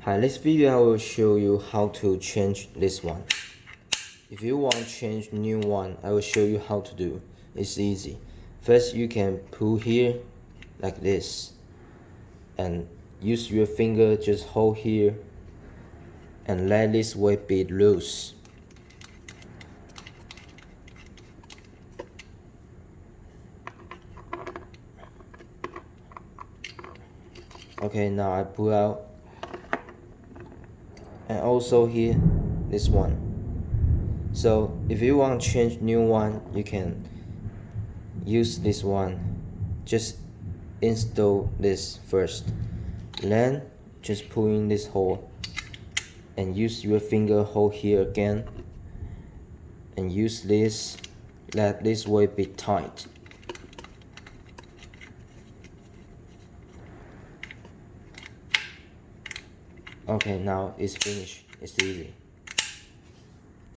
Hi, this video I will show you how to change this one. If you want to change new one, I will show you how to do. It's easy. First, you can pull here like this and use your finger, just hold here and let this weight be loose. Okay, now I pull out, and also here this one. So if you want to change new one, you can use this one. Just install this first, then just pull in this hole and use your finger hold here again and use this, let this weight be tight. Okay, now it's finished. It's easy.